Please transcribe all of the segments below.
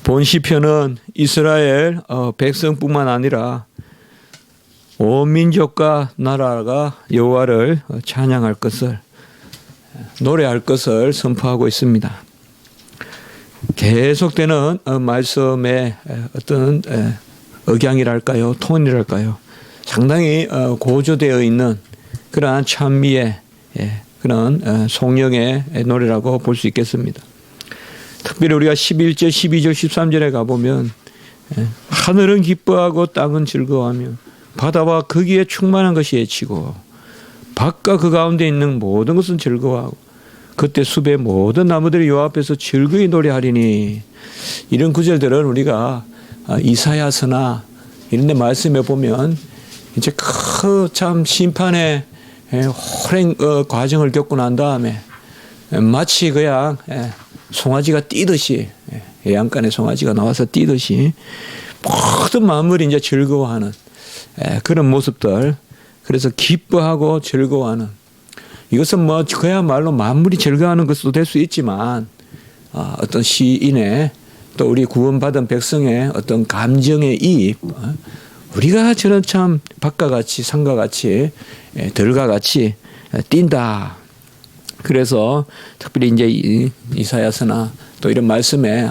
본 시편은 이스라엘 백성뿐만 아니라 온 민족과 나라가 여호와를 찬양할 것을, 노래할 것을 선포하고 있습니다. 계속되는 말씀의 어떤 억양이랄까요, 톤이랄까요, 상당히 고조되어 있는 그러한 찬미의 그런 송영의 노래라고 볼 수 있겠습니다. 특별히 우리가 11절, 12절, 13절에 가보면 하늘은 기뻐하고 땅은 즐거워하며 바다와 거기에 충만한 것이 애치고 밭과 그 가운데 있는 모든 것은 즐거워하고 그때 숲의 모든 나무들이 여호와 앞에서 즐거이 노래하리니. 이런 구절들은 우리가 이사야서나 이런 데 말씀해 보면 이제 그 참 심판의 호랭 과정을 겪고 난 다음에 마치 그냥 송아지가 뛰듯이, 해안간에 송아지가 나와서 뛰듯이 모든 만물이 이제 즐거워하는 그런 모습들. 그래서 기뻐하고 즐거워하는, 이것은 뭐 그야말로 만물이 즐거워하는 것도 될 수 있지만 어떤 시인의, 또 우리 구원받은 백성의 어떤 감정의 이입, 우리가 저는 참 밭과 같이 산과 같이 들과 같이 뛴다. 그래서 특별히 이제 이사야서나 또 이런 말씀에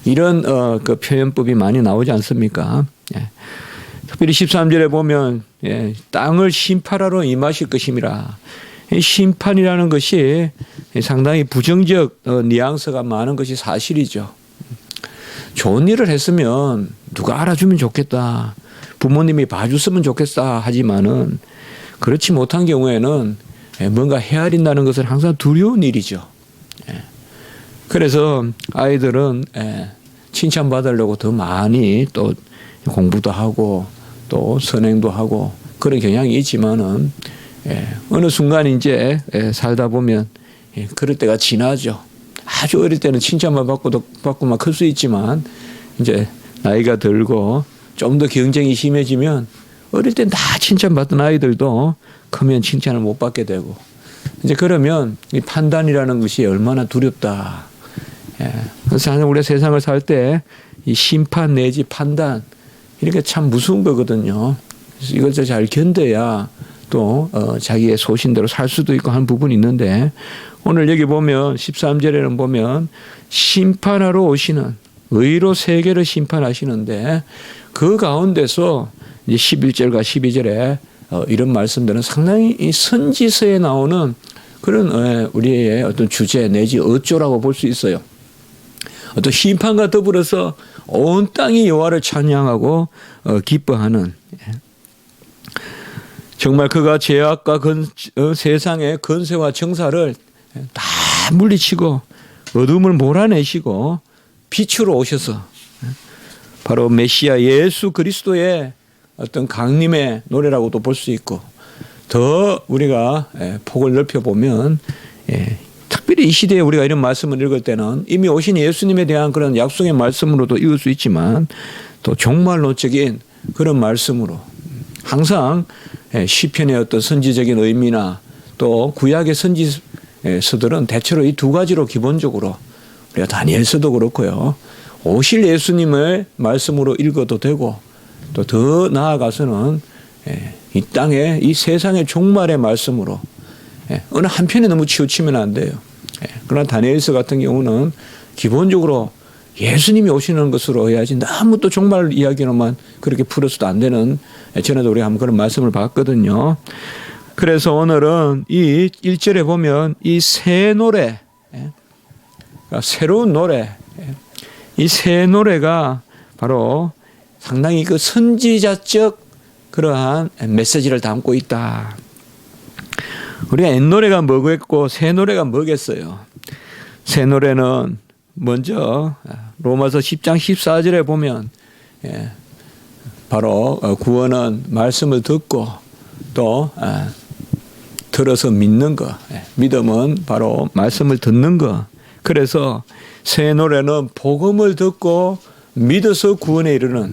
이런 그 표현법이 많이 나오지 않습니까? 특별히 13절에 보면 땅을 심판하러 임하실 것임이라. 심판이라는 것이 상당히 부정적 뉘앙스가 많은 것이 사실이죠. 좋은 일을 했으면 누가 알아주면 좋겠다, 부모님이 봐줬으면 좋겠다 하지만은 그렇지 못한 경우에는 뭔가 헤아린다는 것은 항상 두려운 일이죠. 그래서 아이들은 칭찬받으려고 더 많이 또 공부도 하고 또 선행도 하고 그런 경향이 있지만은 어느 순간 이제 살다 보면 그럴 때가 지나죠. 아주 어릴 때는 칭찬만 받고만 클 수 있지만 이제 나이가 들고 좀 더 경쟁이 심해지면 어릴 땐 다 칭찬받던 아이들도 크면 칭찬을 못 받게 되고, 이제 그러면 이 판단이라는 것이 얼마나 두렵다. 그래서 우리가 세상을 살 때 이 심판 내지 판단, 이렇게 참 무서운 거거든요. 그래서 이것을 잘 견뎌야 또 자기의 소신대로 살 수도 있고 하는 부분이 있는데, 오늘 여기 보면 13절에는 보면 심판하러 오시는, 의로 세계를 심판하시는데 그 가운데서 이제 11절과 12절에 이런 말씀들은 상당히 이 선지서에 나오는 그런 우리의 어떤 주제 내지 어조라고 볼 수 있어요. 어떤 심판과 더불어서 온 땅이 여호와를 찬양하고 기뻐하는, 정말 그가 죄악과 세상의 건세와 정사를 다 물리치고 어둠을 몰아내시고 빛으로 오셔서 바로 메시아 예수 그리스도의 어떤 강림의 노래라고도 볼 수 있고, 더 우리가 폭을 넓혀보면 특별히 이 시대에 우리가 이런 말씀을 읽을 때는 이미 오신 예수님에 대한 그런 약속의 말씀으로도 읽을 수 있지만 또 종말론적인 그런 말씀으로, 항상 시편의 어떤 선지적인 의미나 또 구약의 선지서들은 대체로 이 두 가지로 기본적으로, 우리가 다니엘서도 그렇고요, 오실 예수님을 말씀으로 읽어도 되고 또 더 나아가서는 이 땅의 이 세상의 종말의 말씀으로, 어느 한편에 너무 치우치면 안 돼요. 그러나 다니엘서 같은 경우는 기본적으로 예수님이 오시는 것으로 해야지 너무 또 종말 이야기로만 그렇게 풀어서도 안 되는, 전에도 우리가 한번 그런 말씀을 봤거든요. 그래서 오늘은 이 1절에 보면 이 새 노래, 새로운 노래, 이 새 노래가 바로 상당히 그 선지자적 그러한 메시지를 담고 있다. 우리가 옛 노래가 뭐겠고 새 노래가 뭐겠어요. 새 노래는 먼저 로마서 10장 14절에 보면 바로 구원은 말씀을 듣고 또 들어서 믿는 것, 믿음은 바로 말씀을 듣는 것. 그래서 새 노래는 복음을 듣고 믿어서 구원에 이르는,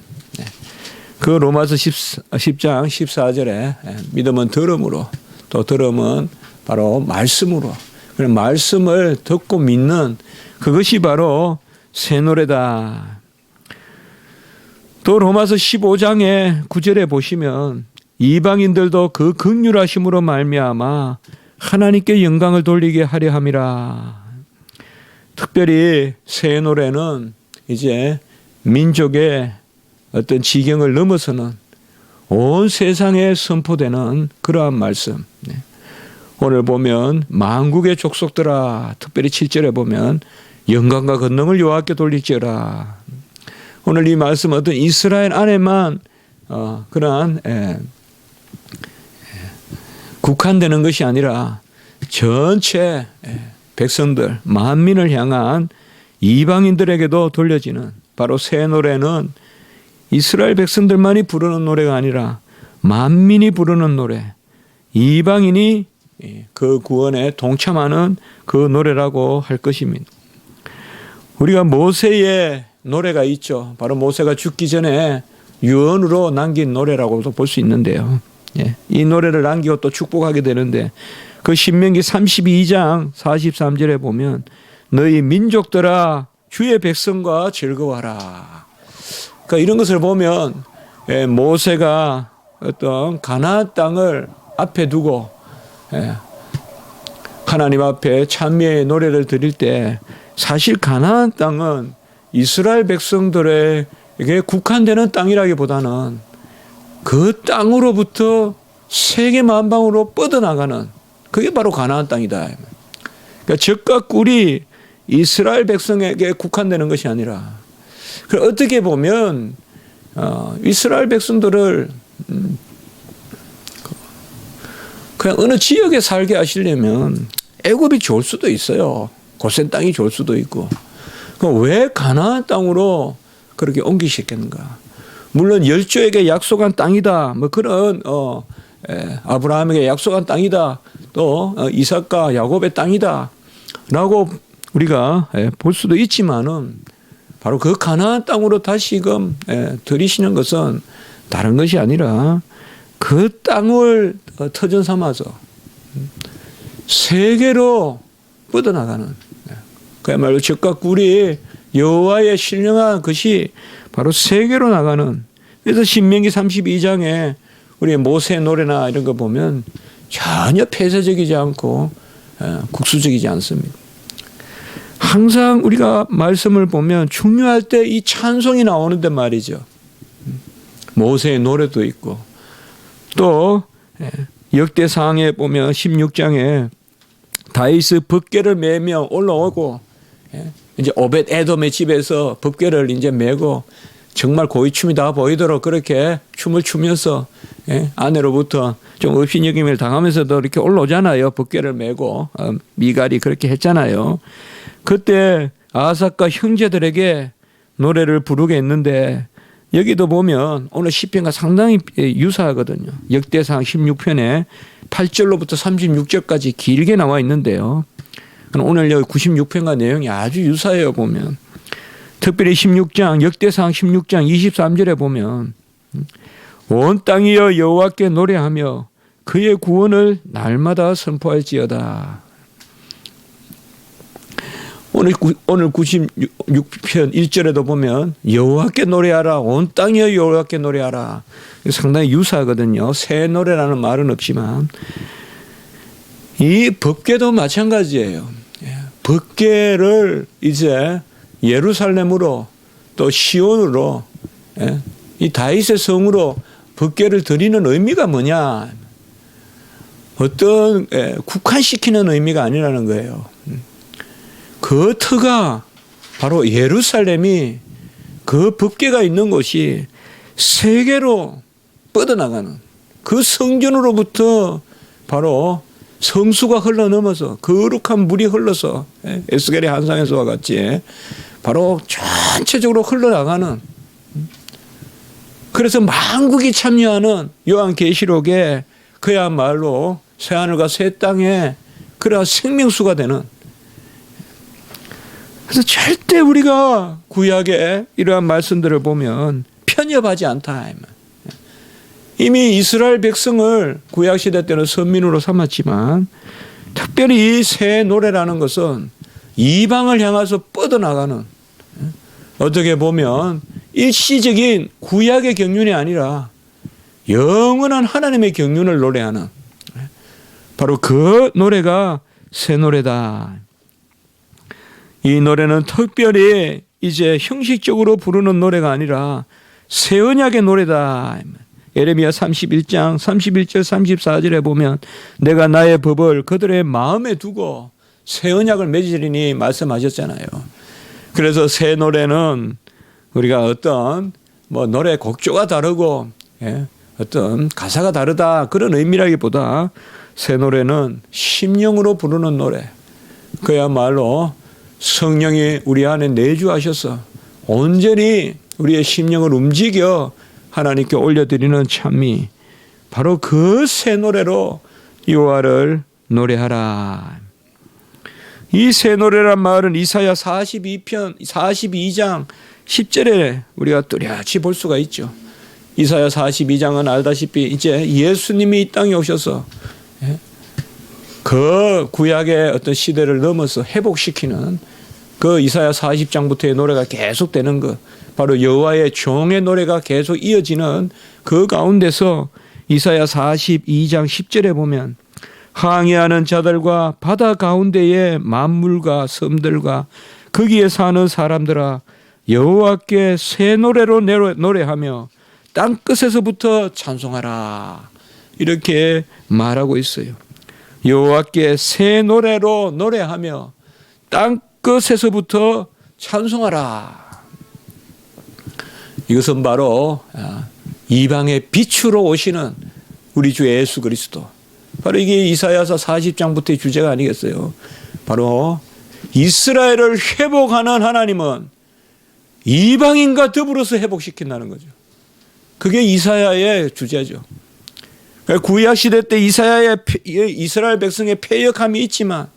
그 로마서 10장 14절에 믿음은 들음으로, 또 들음은 바로 말씀으로, 말씀을 듣고 믿는 그것이 바로 새 노래다. 또 로마서 15장의 9절에 보시면 이방인들도 그 긍휼하심으로 말미암아 하나님께 영광을 돌리게 하려 함이라. 특별히 새 노래는 이제 민족의 어떤 지경을 넘어서는 온 세상에 선포되는 그러한 말씀. 오늘 보면 만국의 족속들아, 특별히 7절에 보면 영광과 권능을 여호와께 돌릴지어라. 오늘 이 말씀은 어떤 이스라엘 안에만 그러한 국한되는 것이 아니라 전체 백성들, 만민을 향한 이방인들에게도 돌려지는 바로 새 노래는 이스라엘 백성들만이 부르는 노래가 아니라 만민이 부르는 노래, 이방인이 그 구원에 동참하는 그 노래라고 할 것입니다. 우리가 모세의 노래가 있죠. 바로 모세가 죽기 전에 유언으로 남긴 노래라고도 볼 수 있는데요. 이 노래를 남기고 또 축복하게 되는데 그 신명기 32장 43절에 보면 너희 민족들아 주의 백성과 즐거워하라. 그러니까 이런 것을 보면 모세가 어떤 가나안 땅을 앞에 두고 하나님 앞에 찬미의 노래를 드릴 때 사실 가나안 땅은 이스라엘 백성들에게 국한되는 땅이라기보다는 그 땅으로부터 세계 만방으로 뻗어나가는 그게 바로 가나안 땅이다. 그러니까 젖과 꿀이 이스라엘 백성에게 국한되는 것이 아니라 어떻게 보면 이스라엘 백성들을 그냥 어느 지역에 살게 하시려면 애굽이 좋을 수도 있어요. 고센 땅이 좋을 수도 있고. 그럼 왜 가나안 땅으로 그렇게 옮기셨겠는가? 물론 열조에게 약속한 땅이다. 뭐 그런 아브라함에게 약속한 땅이다. 또 이삭과 야곱의 땅이다라고 우리가 볼 수도 있지만은 바로 그 가나안 땅으로 다시금 들이시는 것은 다른 것이 아니라 그 땅을 터전 삼아서 세계로 뻗어나가는 그야말로 젖과 꿀이 여호와의 신령한 것이 바로 세계로 나가는. 그래서 신명기 32장에 우리 모세 노래나 이런 거 보면 전혀 폐쇄적이지 않고 국수적이지 않습니다. 항상 우리가 말씀을 보면 중요할 때 이 찬송이 나오는데 말이죠. 모세의 노래도 있고 또 역대상에 보면 16장에 다윗이 법궤를 메며 올라오고 이제 오벳 에돔의 집에서 법궤를 이제 메고 정말 고위춤이 다 보이도록 그렇게 춤을 추면서 아내로부터 좀 업신여김을 당하면서도 이렇게 올라오잖아요. 법궤를 메고 미갈이 그렇게 했잖아요. 그때 아삭과 형제들에게 노래를 부르게 했는데 여기도 보면 오늘 시편과 상당히 유사하거든요. 역대상 16편에 8절로부터 36절까지 길게 나와 있는데요. 오늘 여기 96편과 내용이 아주 유사해요. 보면 특별히 16장 역대상 16장 23절에 보면 온 땅이여 여호와께 노래하며 그의 구원을 날마다 선포할지어다. 오늘 96편 1절에도 보면 여호와께 노래하라. 온 땅이여 여호와께 노래하라. 상당히 유사하거든요. 새 노래라는 말은 없지만 이 법궤도 마찬가지예요. 법궤를 이제 예루살렘으로 또 시온으로 이 다윗의 성으로 법궤를 드리는 의미가 뭐냐? 어떤 국한시키는 의미가 아니라는 거예요. 그 터가 바로 예루살렘이 그 법궤가 있는 곳이 세계로 뻗어나가는 그 성전으로부터 바로 성수가 흘러넘어서 거룩한 물이 흘러서 에스겔의 한상에서와 같이 바로 전체적으로 흘러나가는, 그래서 만국이 참여하는 요한계시록에 그야말로 새하늘과 새 땅에 그러한 생명수가 되는, 그래서 절대 우리가 구약의 이러한 말씀들을 보면 편협하지 않다. 이미 이스라엘 백성을 구약시대 때는 선민으로 삼았지만 특별히 이 새 노래라는 것은 이방을 향해서 뻗어나가는, 어떻게 보면 일시적인 구약의 경륜이 아니라 영원한 하나님의 경륜을 노래하는 바로 그 노래가 새 노래다. 이 노래는 특별히 이제 형식적으로 부르는 노래가 아니라 새 언약의 노래다. 예레미야 31장 31절 34절에 보면 내가 나의 법을 그들의 마음에 두고 새 언약을 맺으리니 말씀하셨잖아요. 그래서 새 노래는 우리가 어떤 뭐 노래 곡조가 다르고 어떤 가사가 다르다 그런 의미라기보다 새 노래는 심령으로 부르는 노래, 그야말로 성령이 우리 안에 내주하셔서 온전히 우리의 심령을 움직여 하나님께 올려드리는 찬미, 바로 그 새 노래로 여호와를 노래하라. 이 새 노래란 말은 이사야 42장 10절에 우리가 뚜렷이 볼 수가 있죠. 이사야 42장은 알다시피 이제 예수님이 이 땅에 오셔서 그 구약의 어떤 시대를 넘어서 회복시키는 그 이사야 40장부터의 노래가 계속되는 것, 바로 여호와의 종의 노래가 계속 이어지는 그 가운데서 이사야 42장 10절에 보면 항해하는 자들과 바다 가운데의 만물과 섬들과 거기에 사는 사람들아 여호와께 새 노래로 노래하며 땅끝에서부터 찬송하라, 이렇게 말하고 있어요. 여호와께 새 노래로 노래하며 땅끝에서부터 찬송하라. 이것은 바로 이방의 빛으로 오시는 우리 주 예수 그리스도, 바로 이게 이사야서 40장부터의 주제가 아니겠어요. 바로 이스라엘을 회복하는 하나님은 이방인과 더불어서 회복시킨다는 거죠. 그게 이사야의 주제죠. 구약시대 때 이스라엘 백성의 패역함이 있지만,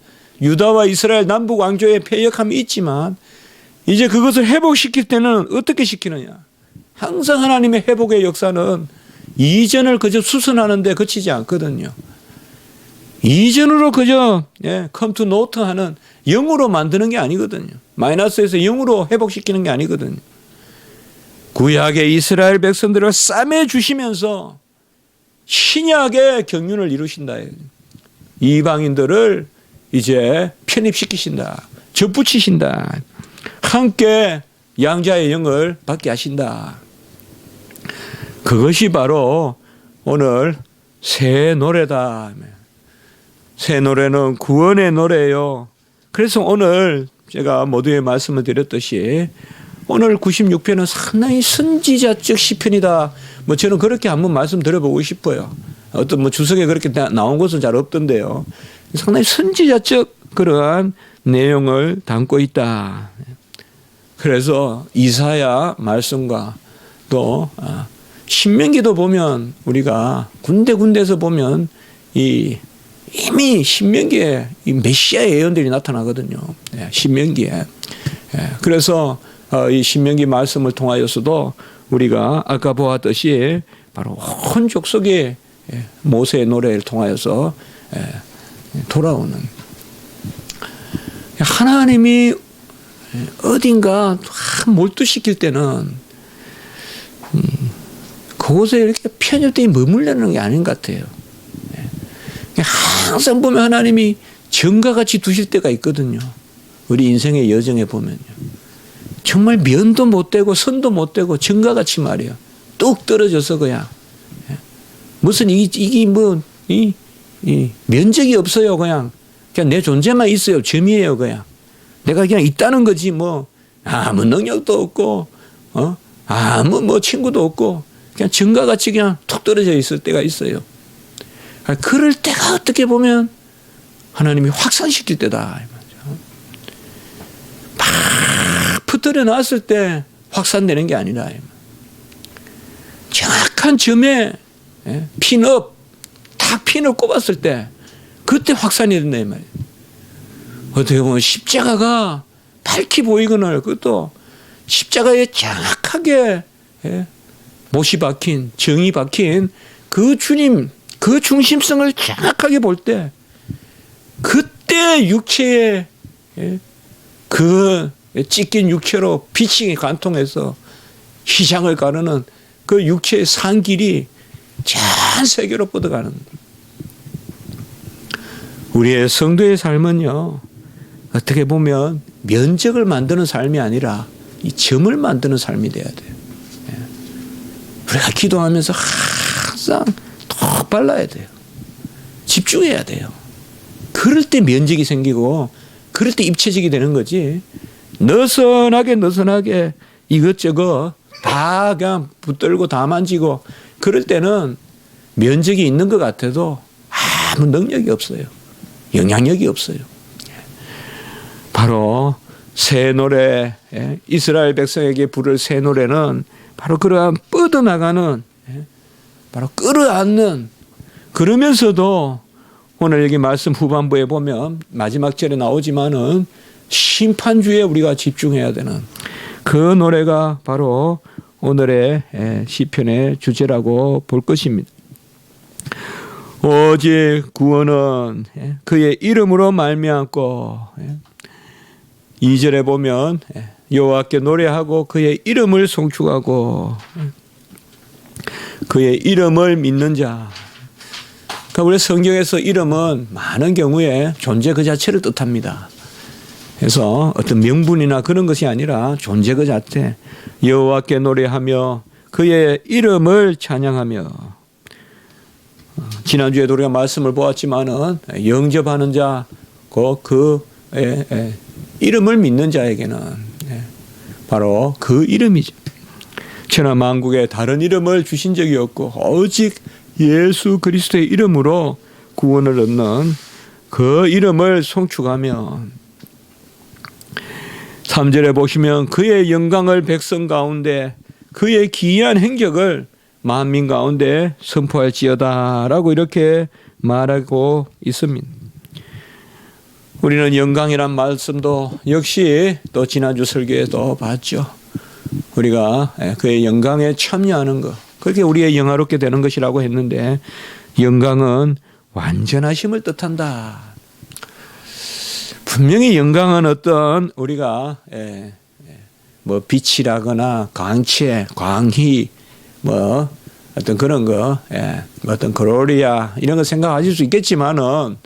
유다와 이스라엘 남북 왕조의 패역함이 있지만, 이제 그것을 회복시킬 때는 어떻게 시키느냐. 항상 하나님의 회복의 역사는 이전을 그저 수선하는 데 그치지 않거든요. 이전으로 그저 come to naught 하는, 0으로 만드는 게 아니거든요. 마이너스에서 0으로 회복시키는 게 아니거든요. 구약의 이스라엘 백성들을 싸매 주시면서 신약의 경륜을 이루신다. 이방인들을 이제 편입시키신다. 접붙이신다. 함께 양자의 영을 받게 하신다. 그것이 바로 오늘 새 노래다. 새 노래는 구원의 노래예요. 그래서 오늘 제가 모두에 말씀을 드렸듯이 오늘 96편은 상당히 선지자적 시편이다. 뭐 저는 그렇게 한번 말씀드려보고 싶어요. 어떤 뭐 주석에 그렇게 나온 것은 잘 없던데요. 상당히 선지자적 그러한 내용을 담고 있다. 그래서 이사야 말씀과 또 신명기도 보면 우리가 군데군데에서 보면 이미 신명기에 이 메시아의 예언들이 나타나거든요. 신명기에. 그래서 이 신명기 말씀을 통하여서도 우리가 아까 보았듯이 바로 온 족속이 모세의 노래를 통하여서 돌아오는, 하나님이 어딘가 몰두시킬 때는 그곳에 이렇게 편협되게 머물려는 게 아닌 것 같아요. 항상 보면 하나님이 정과 같이 두실 때가 있거든요. 우리 인생의 여정에 보면요. 정말 면도 못 되고 선도 못 되고 정과 같이 말이에요. 뚝 떨어져서 그냥 무슨 이게 뭐 면적이 없어요. 그냥 내 존재만 있어요. 점이에요. 그냥 내가 그냥 있다는 거지 뭐 아무 능력도 없고 아무 뭐 친구도 없고 그냥 정과 같이 그냥 툭 떨어져 있을 때가 있어요. 그럴 때가 어떻게 보면 하나님이 확산시킬 때다. 막 붙들어 놨을 때 확산되는 게 아니라 정확한 점에 핀업, 딱 핀을 꼽았을 때 그때 확산이 된다 이 말이에요. 어떻게 보면 십자가가 밝히 보이거늘 그것도 십자가에 정확하게 못이 박힌, 정이 박힌 그 주님, 그 중심성을 정확하게 볼 때 그때 육체의 그 찢긴 육체로 비칭에 관통해서 희장을 가르는 그 육체의 산길이 전 세계로 뻗어가는 우리의 성도의 삶은요, 어떻게 보면 면적을 만드는 삶이 아니라 이 점을 만드는 삶이 돼야 돼요. 우리가 기도하면서 항상 더 빨라야 돼요. 집중해야 돼요. 그럴 때 면적이 생기고 그럴 때 입체적이 되는 거지. 느슨하게 이것저것 다 그냥 붙들고 다 만지고 그럴 때는 면적이 있는 것 같아도 아무 능력이 없어요. 영향력이 없어요. 바로 새 노래, 이스라엘 백성에게 부를 새 노래는 바로 그러한 뻗어나가는, 바로 끌어안는, 그러면서도 오늘 여기 말씀 후반부에 보면 마지막 절에 나오지만은 심판주에 우리가 집중해야 되는 그 노래가 바로 오늘의 시편의 주제라고 볼 것입니다. 오직 구원은 그의 이름으로 말미암고, 2절에 보면 여호와께 노래하고 그의 이름을 송축하고 그의 이름을 믿는 자. 그러니까 우리 성경에서 이름은 많은 경우에 존재 그 자체를 뜻합니다. 그래서 어떤 명분이나 그런 것이 아니라 존재 그 자체. 여호와께 노래하며 그의 이름을 찬양하며. 지난주에도 우리가 말씀을 보았지만은 영접하는 자, 그 이름을 믿는 자에게는 바로 그 이름이죠. 천하만국에 다른 이름을 주신 적이 없고 오직 예수 그리스도의 이름으로 구원을 얻는 그 이름을 송축하며 3절에 보시면 그의 영광을 백성 가운데 그의 기이한 행적을 만민 가운데 선포할지어다라고 이렇게 말하고 있습니다. 우리는 영광이란 말씀도 역시 또 지난주 설교에도 봤죠. 우리가 그의 영광에 참여하는 것, 그렇게 우리의 영화롭게 되는 것이라고 했는데 영광은 완전하심을 뜻한다. 분명히 영광은 어떤 우리가 뭐 빛이라거나 광채, 광희, 뭐 어떤 그런 거, 어떤 글로리아 이런 거 생각하실 수 있겠지만은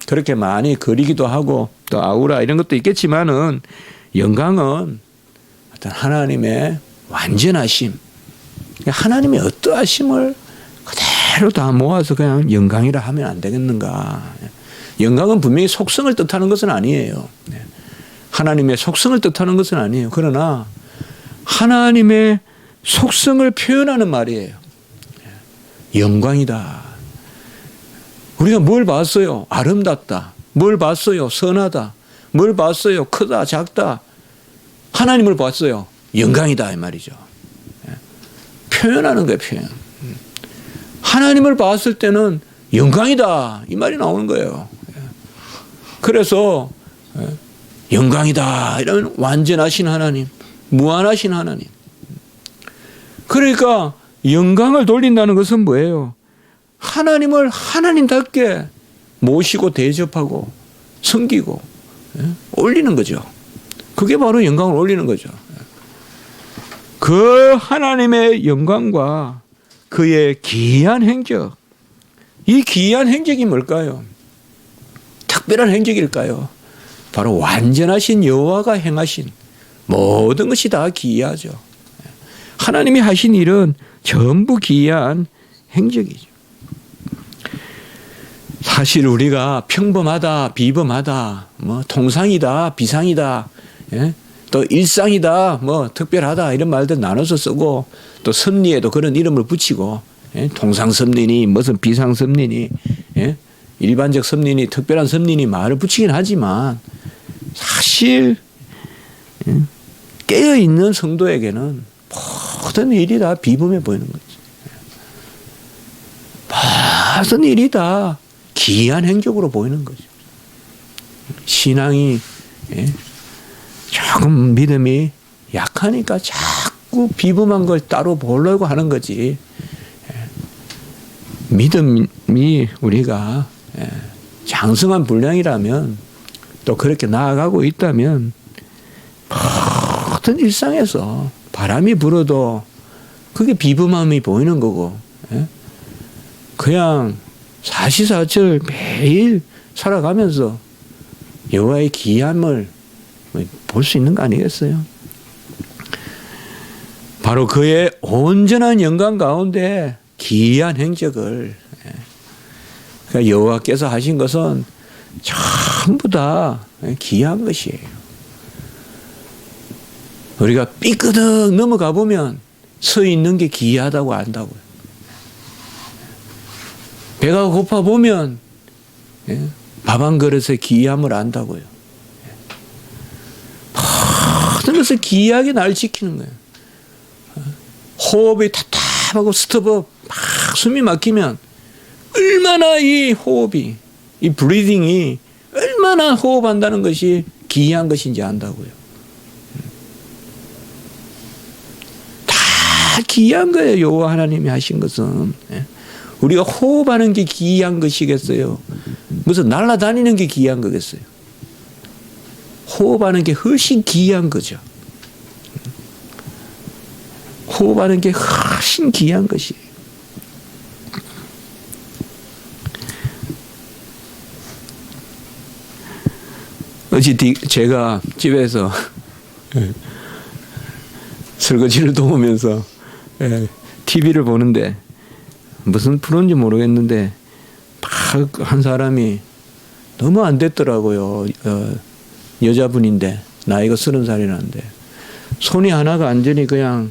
그렇게 많이 그리기도 하고 또 아우라 이런 것도 있겠지만은 영광은 어떤 하나님의 완전하심, 하나님의 어떠하심을 그대로 다 모아서 그냥 영광이라 하면 안 되겠는가. 영광은 분명히 속성을 뜻하는 것은 아니에요. 하나님의 속성을 뜻하는 것은 아니에요. 그러나 하나님의 속성을 표현하는 말이에요. 영광이다. 우리가 뭘 봤어요? 아름답다. 뭘 봤어요? 선하다. 뭘 봤어요? 크다, 작다. 하나님을 봤어요. 영광이다 이 말이죠. 표현하는 거예요, 표현. 하나님을 봤을 때는 영광이다 이 말이 나오는 거예요. 그래서 영광이다 이런 완전하신 하나님, 무한하신 하나님. 그러니까 영광을 돌린다는 것은 뭐예요? 하나님을 하나님답게 모시고 대접하고 섬기고 올리는 거죠. 그게 바로 영광을 올리는 거죠. 그 하나님의 영광과 그의 기이한 행적, 이 기이한 행적이 뭘까요? 특별한 행적일까요? 바로 완전하신 여호와가 행하신 모든 것이 다 기이하죠. 하나님이 하신 일은 전부 기이한 행적이죠. 사실 우리가 평범하다, 비범하다, 뭐 통상이다, 비상이다, 또 일상이다, 뭐 특별하다 이런 말들 나눠서 쓰고 또 섭리에도 그런 이름을 붙이고 통상 섭리니 무슨 비상 섭리니 일반적 섭리니 특별한 섭리니 말을 붙이긴 하지만 사실 깨어있는 성도에게는 모든 일이 다 비범해 보이는 거지. 모든 일이 다 기이한 행적으로 보이는 거죠. 신앙이 조금 믿음이 약하니까 자꾸 비범한 걸 따로 보려고 하는 거지. 믿음이 우리가 장성한 분량이라면 또 그렇게 나아가고 있다면 모든 일상에서 바람이 불어도 그게 비범함이 보이는 거고, 예? 그냥 사시사철 매일 살아가면서 여호와의 기이함을 볼 수 있는 거 아니겠어요? 바로 그의 온전한 영광 가운데 기이한 행적을, 그러니까 여호와께서 하신 것은 전부 다 기이한 것이에요. 우리가 삐끄덕 넘어가 보면 서 있는 게 기이하다고 안다고요. 배가 고파 보면 밥 한 그릇의 기이함을 안다고요. 모든 것을 기이하게 날 지키는 거예요. 호흡이 답답하고 스톱업 막 숨이 막히면 얼마나 이 호흡이, 이 브리딩이 얼마나 호흡한다는 것이 기이한 것인지 안다고요. 다 기이한 거예요. 여호와 하나님이 하신 것은. 우리가 호흡하는 게 기이한 것이겠어요? 무슨 날아다니는 게 기이한 거겠어요? 호흡하는 게 훨씬 기이한 거죠. 호흡하는 게 훨씬 기이한 것이에요. 어제 제가 집에서 설거지를 도우면서 TV를 보는데 무슨 프로인지 모르겠는데 막 한 사람이 너무 안 됐더라고요. 여자분인데 나이가 30살이라는데 손이 하나가 완전히 그냥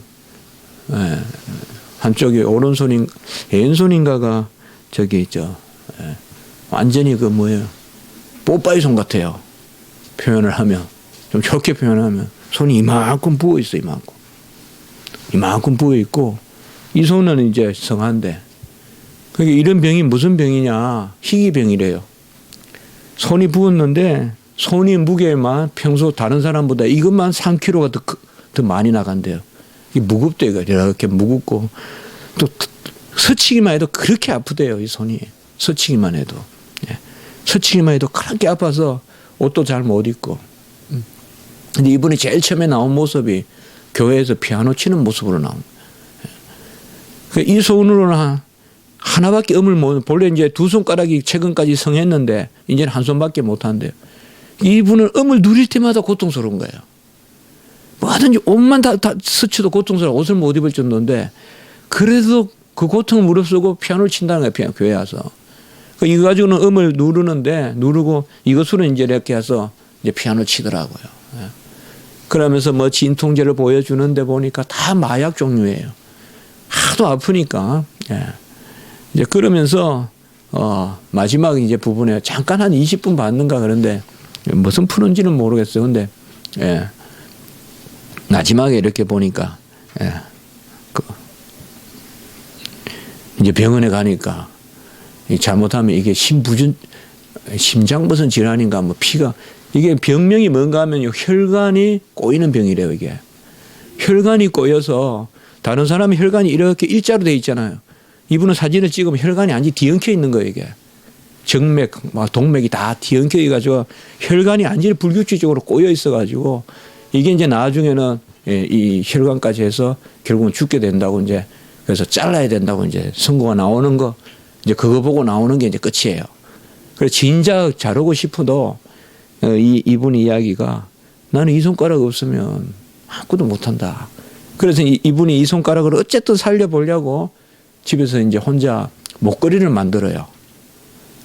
한쪽이 오른손인 왼손인가가 저기 완전히 그 뭐예요, 뽀빠이 손 같아요. 표현을 하면 좀 좋게 표현하면 손이 이만큼 부어 있어. 이만큼 부어 있고 이 손은 이제 성한데, 그게 이런 병이 무슨 병이냐, 희귀병이래요. 손이 부었는데 손이 무게만 평소 다른 사람보다 이것만 3kg가 더 많이 나간대요. 이게 무겁대요. 이렇게 무겁고 또 스치기만 해도 그렇게 아프대요. 이 손이 스치기만 해도. 스치기만 해도 그렇게 아파서 옷도 잘 못 입고. 근데 이분이 제일 처음에 나온 모습이 교회에서 피아노 치는 모습으로 나온. 이 손으로는 하나밖에 음을 못, 본래 이제 두 손가락이 최근까지 성했는데 이제는 한 손밖에 못 한대요. 이분은 음을 누릴 때마다 고통스러운 거예요. 뭐든지 옷만 다 스쳐도 고통스러워. 옷을 못 입을 정도인데 그래도 그 고통을 무릅쓰고 피아노를 친다는 거예요. 교회에 와서. 이거 가지고는 음을 누르고 이것으로 이제 이렇게 해서 이제 피아노 치더라고요. 그러면서 뭐 진통제를 보여주는데 보니까 다 마약 종류예요. 하도 아프니까. 이제 그러면서 마지막 이제 부분에 잠깐 한 20분 받는가 그런데 무슨 푸는지는 모르겠어요. 근데 마지막에 이렇게 보니까 이제 병원에 가니까 잘못하면 이게 심장 무슨 질환인가 뭐 피가, 이게 병명이 뭔가 하면 혈관이 꼬이는 병이래요. 이게 혈관이 꼬여서 다른 사람의 혈관이 이렇게 일자로 돼 있잖아요. 이분은 사진을 찍으면 혈관이 완전히 뒤엉켜 있는 거예요. 이게 정맥, 동맥이 다 뒤엉켜 있어가지고 혈관이 완전히 불규칙적으로 꼬여 있어가지고 이게 이제 나중에는 이 혈관까지 해서 결국은 죽게 된다고, 이제 그래서 잘라야 된다고 이제 선고가 나오는 거, 이제 그거 보고 나오는 게 이제 끝이에요. 그래서 진작 자르고 싶어도 이분 이야기가 나는 이 손가락 없으면 아무것도 못한다. 그래서 이분이 이 손가락을 어쨌든 살려보려고 집에서 이제 혼자 목걸이를 만들어요.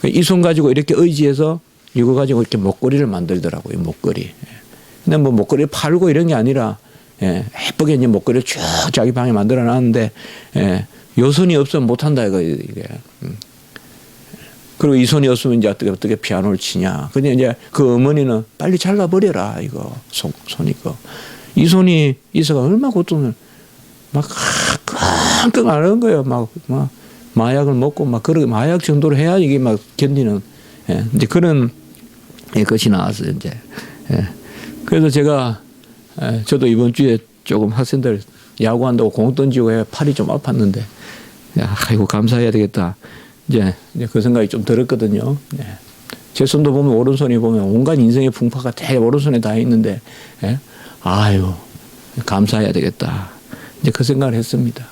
이 손 가지고 이렇게 의지해서 이거 가지고 이렇게 목걸이를 만들더라고요. 목걸이. 근데 뭐 목걸이를 팔고 이런 게 아니라 예쁘게 이제 목걸이를 쭉 자기 방에 만들어 놨는데 요 손이 없으면 못한다 이게. 그리고 이 손이 없으면 이제 어떻게 피아노를 치냐. 근데 이제 그 어머니는 빨리 잘라버려라 이거 손 이거. 이 손이 있어가 얼마나 고통을 막 끙끙 앓는 거예요. 막 마약을 먹고 막 그렇게 마약 정도로 해야 이게 막 견디는 이제 그런 것이 나왔어요. 이제 그래서 제가 저도 이번 주에 조금 학생들 야구한다고 공 던지고 해 팔이 좀 아팠는데 아이고 감사해야 되겠다. 이제 그 생각이 좀 들었거든요. 제 손도 보면 오른손이 보면 온갖 인생의 풍파가 다 오른손에 다 있는데 아유 감사해야 되겠다. 이제 그 생각을 했습니다.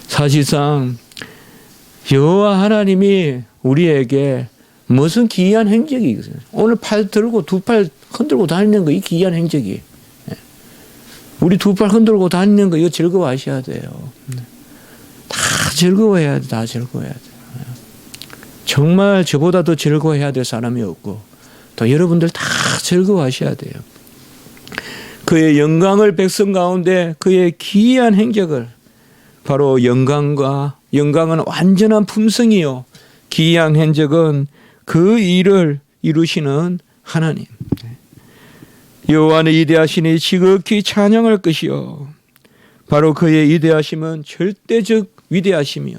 사실상 여호와 하나님이 우리에게 무슨 기이한 행적이 있어요. 오늘 팔 들고 두 팔 흔들고 다니는 거 이 기이한 행적이. 우리 두 팔 흔들고 다니는 거 이거 즐거워하셔야 돼요. 다 즐거워해야 돼. 다 즐거워해야 돼. 정말 저보다 더 즐거워해야 될 사람이 없고 또 여러분들 다 즐거워하셔야 돼요. 그의 영광을 백성 가운데 그의 기이한 행적을 바로 영광은 완전한 품성이요. 기이한 행적은 그 일을 이루시는 하나님. 여호와는 위대하시니 지극히 찬양할 것이요. 바로 그의 위대하심은 절대적 위대하심이요.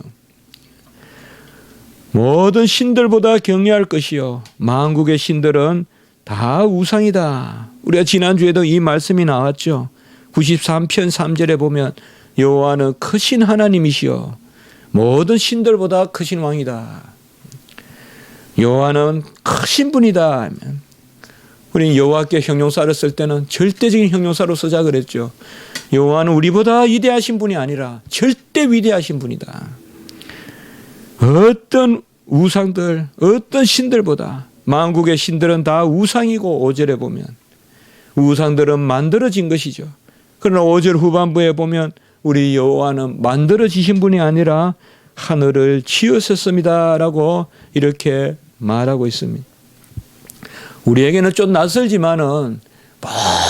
모든 신들보다 경외할 것이요. 만국의 신들은 다 우상이다. 우리가 지난주에도 이 말씀이 나왔죠. 93편 3절에 보면 여호와는 크신 하나님이시여 모든 신들보다 크신 왕이다. 여호와는 크신 분이다. 우리는 여호와께 형용사를 쓸 때는 절대적인 형용사로 쓰자 그랬죠. 여호와는 우리보다 위대하신 분이 아니라 절대 위대하신 분이다. 어떤 우상들, 어떤 신들보다 만국의 신들은 다 우상이고 5절에 보면 우상들은 만들어진 것이죠. 그러나 5절 후반부에 보면 우리 여호와는 만들어지신 분이 아니라 하늘을 지으셨습니다라고 이렇게 말하고 있습니다. 우리에게는 좀 낯설지만은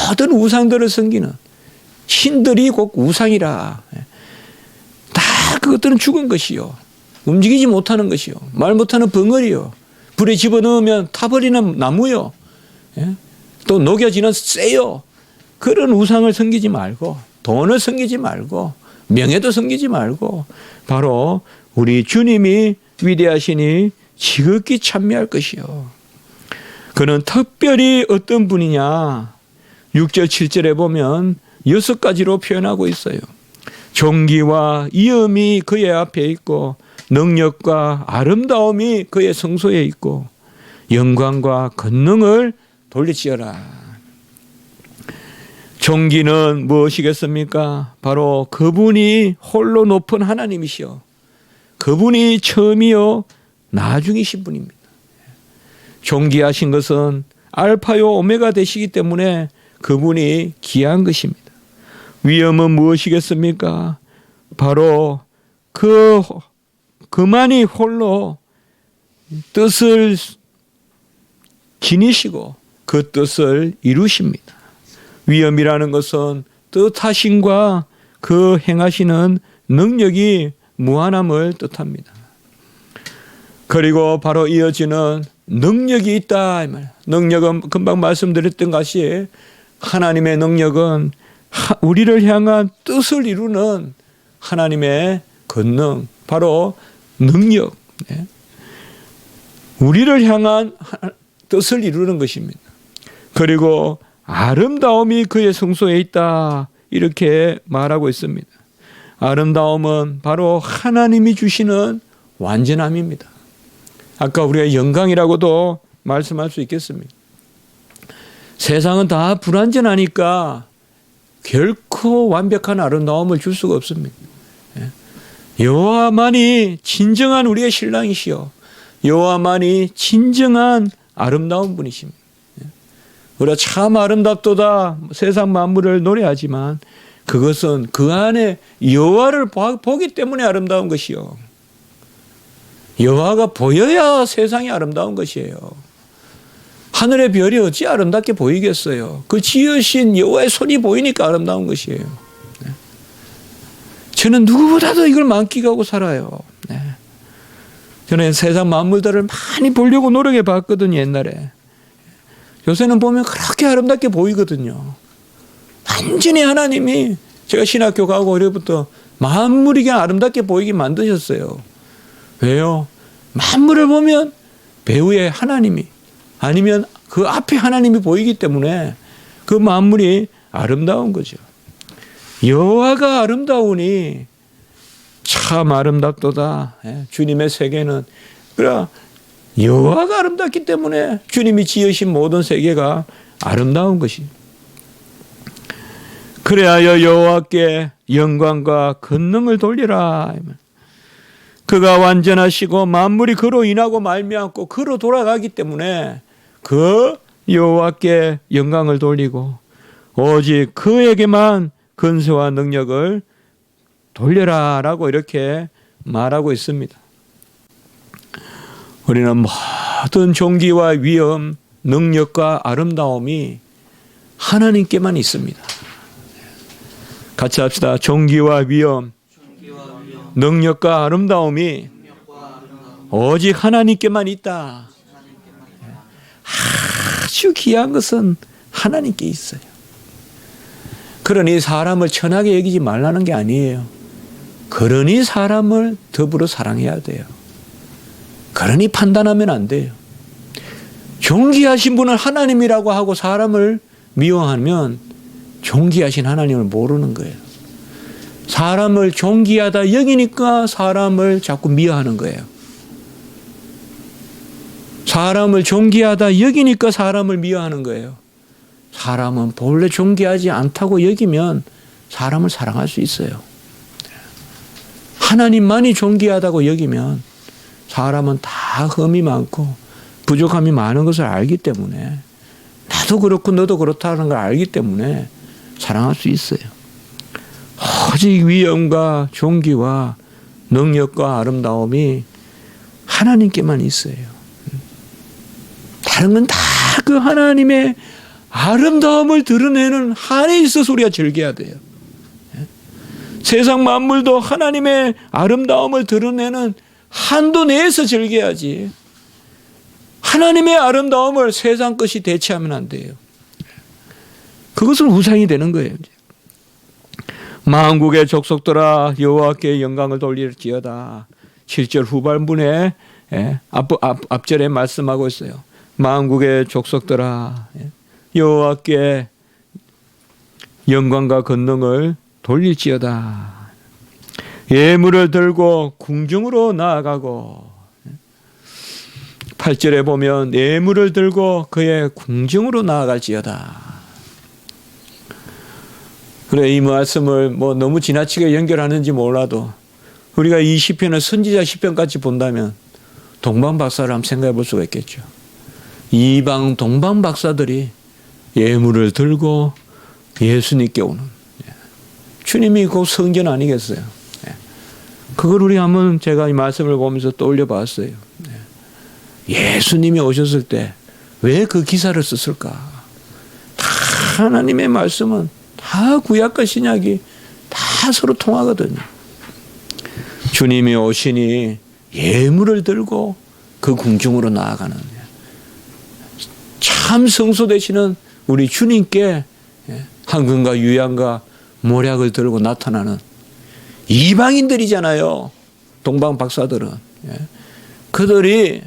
모든 우상들을 섬기는 신들이 곧 우상이라. 다 그것들은 죽은 것이요. 움직이지 못하는 것이요. 말 못하는 벙어리요. 불에 집어넣으면 타버리는 나무요. 또 녹여지는 쇠요. 그런 우상을 섬기지 말고 돈을 섬기지 말고 명예도 섬기지 말고 바로 우리 주님이 위대하시니 지극히 찬미할 것이요. 그는 특별히 어떤 분이냐. 6절 7절에 보면 6가지로 표현하고 있어요. 존귀와 이음이 그의 앞에 있고 능력과 아름다움이 그의 성소에 있고 영광과 권능을 돌리지어라. 존귀는 무엇이겠습니까? 바로 그분이 홀로 높은 하나님이시여 그분이 처음이요 나중이신 분입니다. 존귀하신 것은 알파요 오메가 되시기 때문에 그분이 귀한 것입니다. 위엄은 무엇이겠습니까? 바로 그만이 홀로 뜻을 지니시고 그 뜻을 이루십니다. 위엄이라는 것은 뜻하심과 그 행하시는 능력이 무한함을 뜻합니다. 그리고 바로 이어지는 능력이 있다. 이 말. 능력은 금방 말씀드렸던 것이 하나님의 능력은 우리를 향한 뜻을 이루는 하나님의 권능, 바로 능력. 우리를 향한 뜻을 이루는 것입니다. 그리고 아름다움이 그의 성소에 있다. 이렇게 말하고 있습니다. 아름다움은 바로 하나님이 주시는 완전함입니다. 아까 우리가 영광이라고도 말씀할 수 있겠습니다. 세상은 다 불완전하니까 결코 완벽한 아름다움을 줄 수가 없습니다. 여호와만이 진정한 우리의 신랑이시여 여호와만이 진정한 아름다운 분이십니다. 우리가 참 아름답도다 세상 만물을 노래하지만 그것은 그 안에 여호와를 보기 때문에 아름다운 것이요. 여호와가 보여야 세상이 아름다운 것이에요. 하늘의 별이 어찌 아름답게 보이겠어요. 그 지으신 여호와의 손이 보이니까 아름다운 것이에요. 저는 누구보다도 이걸 만끽하고 살아요. 저는 세상 만물들을 많이 보려고 노력해 봤거든요. 옛날에. 요새는 보면 그렇게 아름답게 보이거든요. 완전히 하나님이 제가 신학교 가고 어려부터 만물이 그냥 아름답게 보이게 만드셨어요. 왜요? 만물을 보면 배후에 하나님이 아니면 그 앞에 하나님이 보이기 때문에 그 만물이 아름다운 거죠. 여호와가 아름다우니 참 아름답도다. 주님의 세계는 그러나 여호와가 아름답기 때문에 주님이 지으신 모든 세계가 아름다운 것이. 그래야 여호와께 영광과 권능을 돌리라. 그가 완전하시고 만물이 그로 인하고 말미암고 그로 돌아가기 때문에 그 여호와께 영광을 돌리고 오직 그에게만 권세와 능력을 돌려라라고 이렇게 말하고 있습니다. 우리는 모든 존귀와 위엄, 능력과 아름다움이 하나님께만 있습니다. 같이 합시다. 존귀와 위엄, 능력과 아름다움이 오직 하나님께만 있다. 아주 귀한 것은 하나님께 있어요. 그러니 사람을 천하게 여기지 말라는 게 아니에요. 그러니 사람을 더불어 사랑해야 돼요. 그러니 판단하면 안 돼요. 존귀하신 분을 하나님이라고 하고 사람을 미워하면 존귀하신 하나님을 모르는 거예요. 사람을 존귀하다 여기니까 사람을 자꾸 미워하는 거예요. 사람을 존귀하다 여기니까 사람을 미워하는 거예요. 사람은 본래 존귀하지 않다고 여기면 사람을 사랑할 수 있어요. 하나님만이 존귀하다고 여기면 사람은 다 흠이 많고 부족함이 많은 것을 알기 때문에 나도 그렇고 너도 그렇다는 걸 알기 때문에 사랑할 수 있어요. 오직 위엄과 존귀와 능력과 아름다움이 하나님께만 있어요. 다른 건 다 그 하나님의 아름다움을 드러내는 한에 있어서 우리가 즐겨야 돼요. 세상 만물도 하나님의 아름다움을 드러내는 한도 내에서 즐겨야지. 하나님의 아름다움을 세상 것이 대체하면 안 돼요. 그것은 우상이 되는 거예요. 만국의 족속들아 여호와께 영광을 돌릴지어다. 7절 후반부에 앞절에 말씀하고 있어요. 만국의 족속들아 여호와께 영광과 권능을 돌릴지어다. 예물을 들고 궁중으로 나아가고 8절에 보면 예물을 들고 그의 궁중으로 나아갈지어다. 그래, 이 말씀을 너무 지나치게 연결하는지 몰라도 우리가 이 시편을 선지자 시편까지 본다면 동방박사를 한번 생각해 볼 수가 있겠죠. 이방 동방박사들이 예물을 들고 예수님께 오는, 주님이 곧 성전 아니겠어요. 그걸 우리 한번 제가 이 말씀을 보면서 떠올려 봤어요. 예수님이 오셨을 때 왜 그 기사를 썼을까? 다 하나님의 말씀은 다 구약과 신약이 다 서로 통하거든요. 주님이 오시니 예물을 들고 그 궁중으로 나아가는, 참 성소 되시는 우리 주님께 황금과 유향과 모략을 들고 나타나는 이방인들이잖아요. 동방 박사들은. 그들이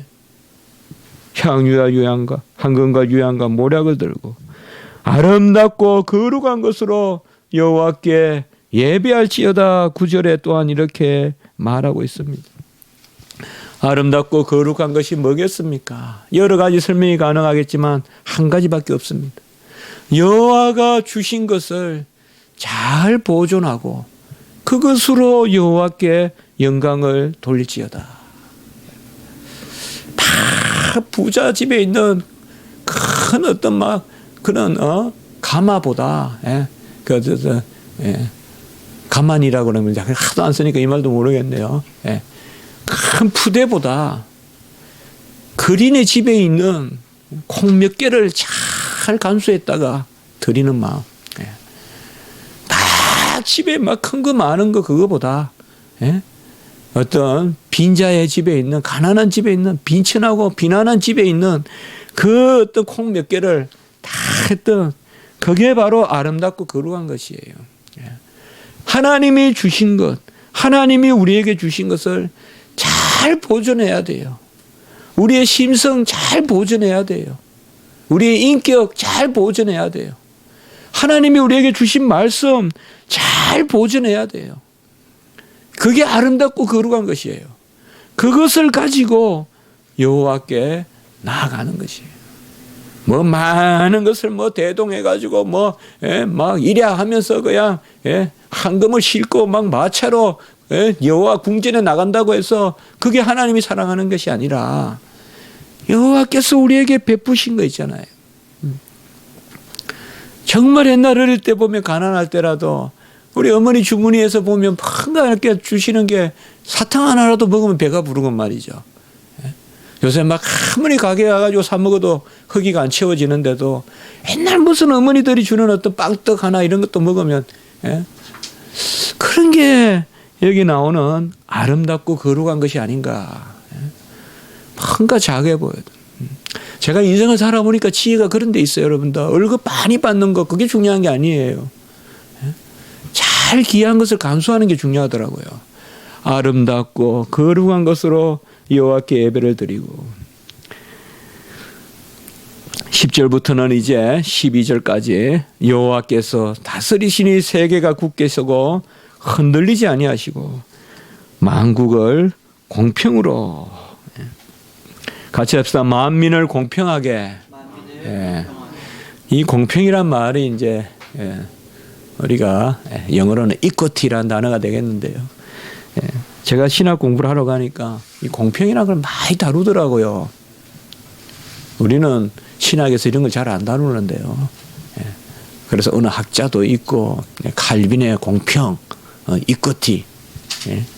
향유와 유향과 황금과 유향과 모략을 들고 아름답고 거룩한 것으로 여호와께 예배할지어다. 9절에 또한 이렇게 말하고 있습니다. 아름답고 거룩한 것이 뭐겠습니까? 여러 가지 설명이 가능하겠지만 한 가지밖에 없습니다. 여호와가 주신 것을 잘 보존하고 그것으로 여호와께 영광을 돌릴지어다. 다 부자 집에 있는 큰 어떤 그런 가마보다 가만이라고 그러면 하도 안 쓰니까 이 말도 모르겠네요. 큰 푸대보다 그린의 집에 있는 콩 몇 개를 잘 간수했다가 드리는 마음. 다 집에 막 큰 거 많은 거 그거보다 어떤 빈자의 집에 있는, 가난한 집에 있는, 빈천하고 비난한 집에 있는 그 어떤 콩 몇 개를 다 했던 그게 바로 아름답고 거룩한 것이에요. 하나님이 주신 것, 하나님이 우리에게 주신 것을 잘 보존해야 돼요. 우리의 심성 잘 보존해야 돼요. 우리의 인격 잘 보존해야 돼요. 하나님이 우리에게 주신 말씀 잘 보존해야 돼요. 그게 아름답고 거룩한 것이에요. 그것을 가지고 여호와께 나아가는 것이에요. 뭐 많은 것을 뭐 대동해가지고 뭐 막 이랴 하면서 그냥 황금을 싣고 막 마차로 여호와 궁전에 나간다고 해서 그게 하나님이 사랑하는 것이 아니라 여호와께서 우리에게 베푸신 거 있잖아요. 정말 옛날 어릴 때 보면 가난할 때라도 우리 어머니 주머니에서 보면 한가하게 주시는 게 사탕 하나라도 먹으면 배가 부르건 말이죠. 요새 막 아무리 가게 가가지고 사 먹어도 허기가 안 채워지는데도 옛날 무슨 어머니들이 주는 어떤 빵떡 하나 이런 것도 먹으면 그런 게 여기 나오는 아름답고 거룩한 것이 아닌가. 뭔가 작아 보여요. 제가 인생을 살아보니까 지혜가 그런 데 있어요, 여러분들. 월급 많이 받는 거 그게 중요한 게 아니에요. 잘 귀한 것을 감수하는 게 중요하더라고요. 아름답고 거룩한 것으로 여호와께 예배를 드리고 10절부터는 이제 12절까지 여호와께서 다스리시니 세계가 굳게 서고 흔들리지 아니하시고 만국을 공평으로 같이 합시다. 만민을 공평하게. 이 공평이란 말이 이제 우리가 영어로는 equity라는 단어가 되겠는데요. 제가 신학 공부를 하러 가니까 이 공평이라는 걸 많이 다루더라고요. 우리는 신학에서 이런 걸 잘 안 다루는데요. 그래서 어느 학자도 있고 칼빈의 공평, equity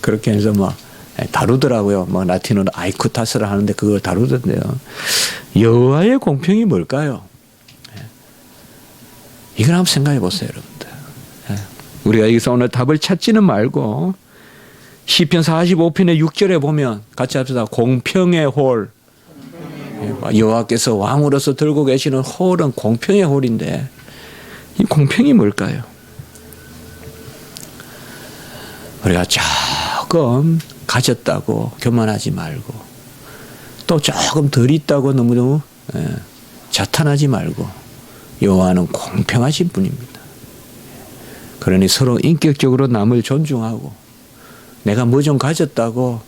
그렇게 해서 뭐 다루더라고요. 뭐 라틴어로 아이쿠타스를 하는데 그걸 다루던데요. 여호와의 공평이 뭘까요? 이걸 한번 생각해 보세요, 여러분들. 우리가 여기서 오늘 답을 찾지는 말고 시편 45편의 6절에 보면 같이 합시다. 공평의 홀. 여호와께서 왕으로서 들고 계시는 홀은 공평의 홀인데 이 공평이 뭘까요? 우리가 조금 가졌다고 교만하지 말고 또 조금 덜 있다고 너무너무 자탄하지 말고 여호와는 공평하신 분입니다. 그러니 서로 인격적으로 남을 존중하고 내가 뭐 좀 가졌다고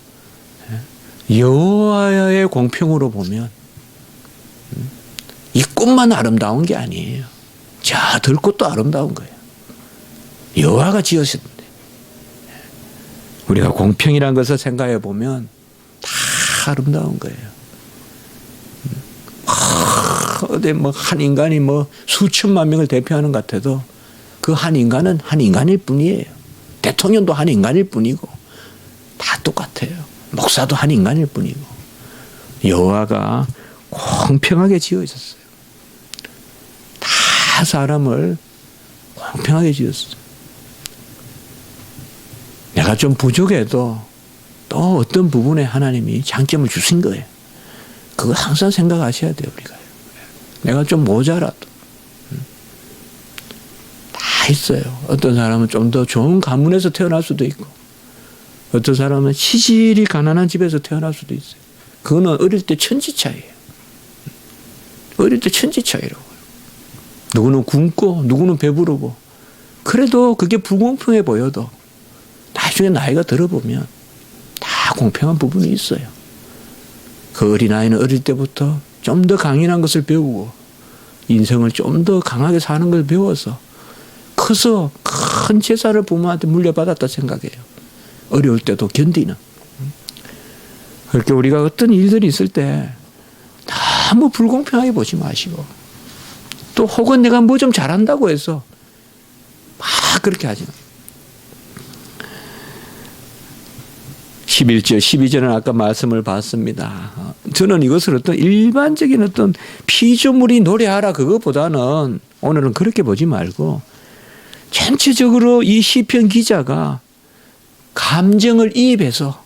여호와의 공평으로 보면 이 꽃만 아름다운 게 아니에요. 저 들꽃도 아름다운 거예요. 여호와가 지으셨는데 우리가 공평이라는 것을 생각해 보면 다 아름다운 거예요. 어디 뭐 한 인간이 뭐 수천만 명을 대표하는 것 같아도 그 한 인간은 한 인간일 뿐이에요. 대통령도 한 인간일 뿐이고 다 똑같아요. 목사도 한 인간일 뿐이고 여호와가 공평하게 지어졌어요. 다 사람을 공평하게 지었어요. 내가 좀 부족해도 또 어떤 부분에 하나님이 장점을 주신 거예요. 그거 항상 생각하셔야 돼요, 우리가. 내가 좀 모자라도 다 있어요. 어떤 사람은 좀 더 좋은 가문에서 태어날 수도 있고 어떤 사람은 시질이 가난한 집에서 태어날 수도 있어요. 그거는 어릴 때 천지 차이예요. 어릴 때 천지 차이라고요. 누구는 굶고 누구는 배부르고 그래도 그게 불공평해 보여도 나중에 나이가 들어보면 다 공평한 부분이 있어요. 그 어린아이는 어릴 때부터 좀 더 강인한 것을 배우고 인생을 좀 더 강하게 사는 걸 배워서 커서 큰 재산을 부모한테 물려받았다 생각해요. 어려울 때도 견디는. 그렇게 우리가 어떤 일들이 있을 때 너무 불공평하게 보지 마시고 또 혹은 내가 뭐 좀 잘한다고 해서 막 그렇게 하지 마. 11절, 12절은 아까 말씀을 봤습니다. 저는 이것을 어떤 일반적인 어떤 피조물이 노래하라 그것보다는 오늘은 그렇게 보지 말고 전체적으로 이 시편 기자가 감정을 이입해서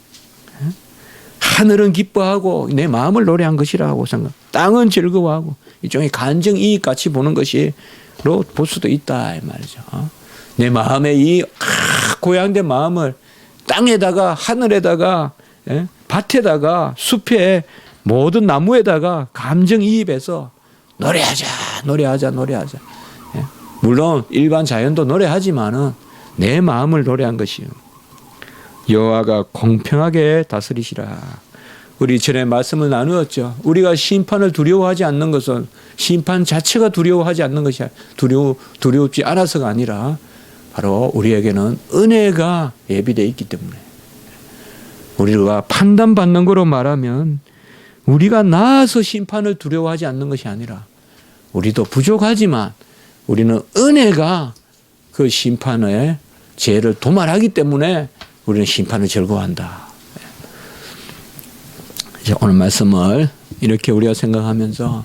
하늘은 기뻐하고 내 마음을 노래한 것이라고 생각. 땅은 즐거워하고 일종의 감정 이입 같이 보는 것이로 볼 수도 있다 이 말이죠. 내 마음의 이 고향된 마음을 땅에다가 하늘에다가 밭에다가 숲에 모든 나무에다가 감정이입해서 노래하자. 물론 일반 자연도 노래하지만은 내 마음을 노래한 것이요. 여호와가 공평하게 다스리시라. 우리 전에 말씀을 나누었죠. 우리가 심판을 두려워하지 않는 것은 심판 자체가 두려워하지 않는 것이 두렵지 않아서가 아니라 바로 우리에게는 은혜가 예비되어 있기 때문에 우리가 판단받는 거로 말하면 우리가 나아서 심판을 두려워하지 않는 것이 아니라 우리도 부족하지만 우리는 은혜가 그 심판의 죄를 도말하기 때문에 우리는 심판을 즐거워한다. 이제 오늘 말씀을 이렇게 우리가 생각하면서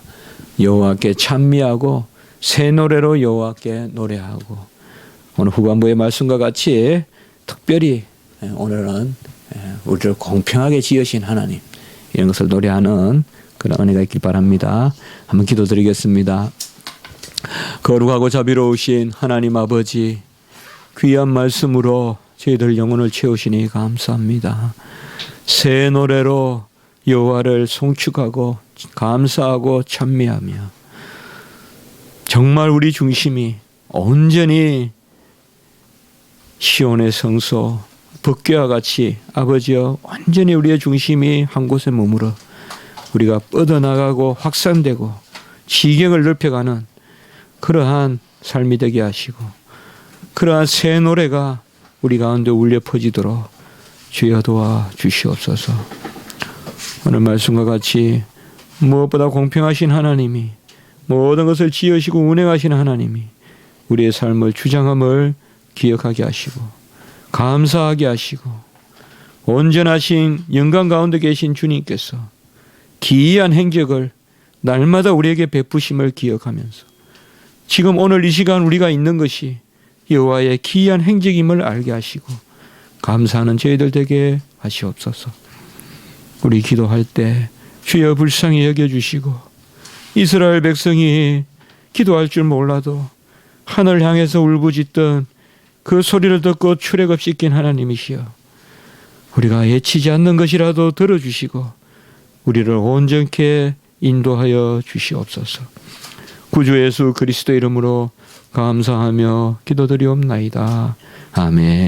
여호와께 찬미하고 새 노래로 여호와께 노래하고 오늘 후반부의 말씀과 같이 특별히 오늘은 우리를 공평하게 지으신 하나님 이런 것을 노래하는 그런 은혜가 있길 바랍니다. 한번 기도드리겠습니다. 거룩하고 자비로우신 하나님 아버지 귀한 말씀으로 저희들 영혼을 채우시니 감사합니다. 새 노래로 여호와를 송축하고 감사하고 찬미하며 정말 우리 중심이 온전히 시온의 성소 법궤와 같이 아버지여 완전히 우리의 중심이 한 곳에 머물어 우리가 뻗어나가고 확산되고 지경을 넓혀가는 그러한 삶이 되게 하시고 그러한 새 노래가 우리 가운데 울려 퍼지도록 주여 도와 주시옵소서. 오늘 말씀과 같이 무엇보다 공평하신 하나님이 모든 것을 지으시고 운행하시는 하나님이 우리의 삶을 주장함을 기억하게 하시고 감사하게 하시고 온전하신 영광 가운데 계신 주님께서 기이한 행적을 날마다 우리에게 베푸심을 기억하면서 지금 오늘 이 시간 우리가 있는 것이 여호와의 기이한 행적임을 알게 하시고 감사하는 저희들 되게 하시옵소서. 우리 기도할 때 주여 불쌍히 여겨주시고 이스라엘 백성이 기도할 줄 몰라도 하늘 향해서 울부짖던 그 소리를 듣고 출애굽 시킨 하나님이시여 우리가 예치지 않는 것이라도 들어주시고 우리를 온전케 인도하여 주시옵소서. 구주 예수 그리스도 이름으로 감사하며 기도드리옵나이다. 아멘.